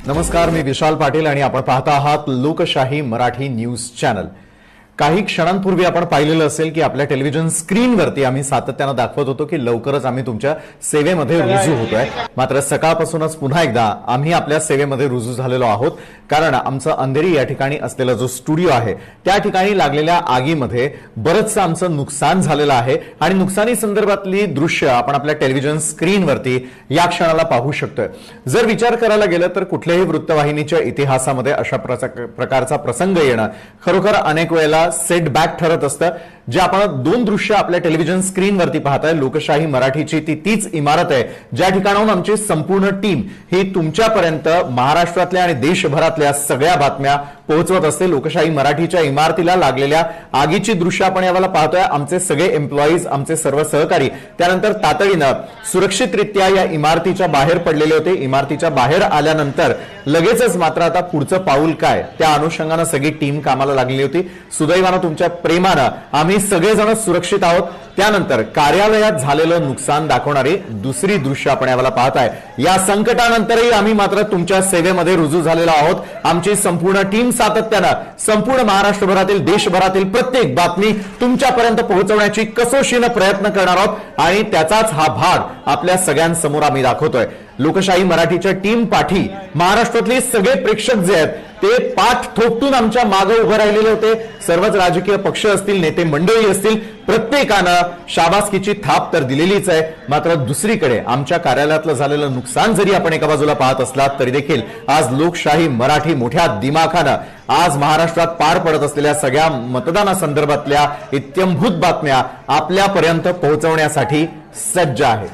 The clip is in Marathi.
नमस्कार, मी विशाल पाटील आणि आपण पाहता आहात लोकशाही मराठी न्यूज चॅनल। काही क्षणांपूर्वी आपण पाहिलेलं असेल की आपल्या टेलिव्हिजन स्क्रीनवरती आम्ही सातत्याने दाखवत होतो की लवकरच आम्ही तुमच्या सेवेमध्ये रुजू होतोय। मात्र सकाळपासूनच पुन्हा एकदा आम्ही आपल्या सेवेमध्ये रुजू झालेलो आहोत, कारण आमचं अंधेरी या ठिकाणी असलेला जो स्टुडिओ आहे त्या ठिकाणी लागलेल्या आगीमध्ये बरंचसं आमचं नुकसान झालेलं आहे आणि नुकसानी संदर्भातली दृश्य आपण आपल्या टेलिव्हिजन स्क्रीनवरती या क्षणाला पाहू शकतोय। जर विचार करायला गेलं तर कुठल्याही वृत्तवाहिनीच्या इतिहासामध्ये अशा प्रकारचा प्रसंग येणं खरोखर अनेक वेळेला सेटबॅक ठरत असतं। जे आपण दोन दृश्य आपल्या टेलिव्हिजन स्क्रीनवरती पाहताय, लोकशाही मराठीची तीच इमारत आहे ज्या ठिकाणाहून आमची संपूर्ण टीम ही तुमच्यापर्यंत महाराष्ट्रातल्या आणि देशभरातल्या सगळ्या बातम्या पोहोचवत असते। लोकशाही मराठीच्या इमारतीला लागलेल्या आगीची दृश्य आपण यावेळेला पाहतोय। आमचे सगळे एम्प्लॉईज, आमचे सर्व सहकारी त्यानंतर तातडीनं सुरक्षितरित्या या इमारतीच्या बाहेर पडलेले होते। इमारतीच्या बाहेर आल्यानंतर लगेचच मात्र आता पुढचं पाऊल काय, त्या अनुषंगाने सगळी टीम कामाला लागलेली होती। सुदैवानं तुमच्या प्रेमानं आम्ही सगळेजण सुरक्षित आहोत। त्यानंतर कार्यालयात झालेलं नुकसान दाखवणारी दुसरी दृश्य आपण यावेळेला पाहताय। या संकटानंतरही आम्ही मात्र तुमच्या सेवेमध्ये रुजू झालेलो आहोत। आमची संपूर्ण टीम सातत्यानं संपूर्ण महाराष्ट्रभरातील, देशभरातील प्रत्येक बातमी तुमच्यापर्यंत पोहोचवण्याची कसोशीनं प्रयत्न करणार आहोत आणि त्याचाच हा भाग आपल्या सगळ्यांसमोर आम्ही दाखवतोय। लोकशाही मराठीच्या टीम पाठी महाराष्ट्रातले सगळे प्रेक्षक जे आहेत ते पाठ थोपटून आमच्या मागे उभे राहिलेले होते। सर्वच राजकीय पक्ष असतील, नेते मंडळी असतील, प्रत्येकानं शाबासकीची थाप तर दिलेलीच आहे। मात्र दुसरीकडे आमच्या कार्यालयातलं झालेलं नुकसान जरी आपण एका बाजूला पाहत असलात तरी देखील आज लोकशाही मराठी मोठ्या दिमाखानं आज महाराष्ट्रात पार पडत असलेल्या सगळ्या मतदानासंदर्भातल्या इत्यंभूत बातम्या आपल्यापर्यंत पोहोचवण्यासाठी सज्ज आहे।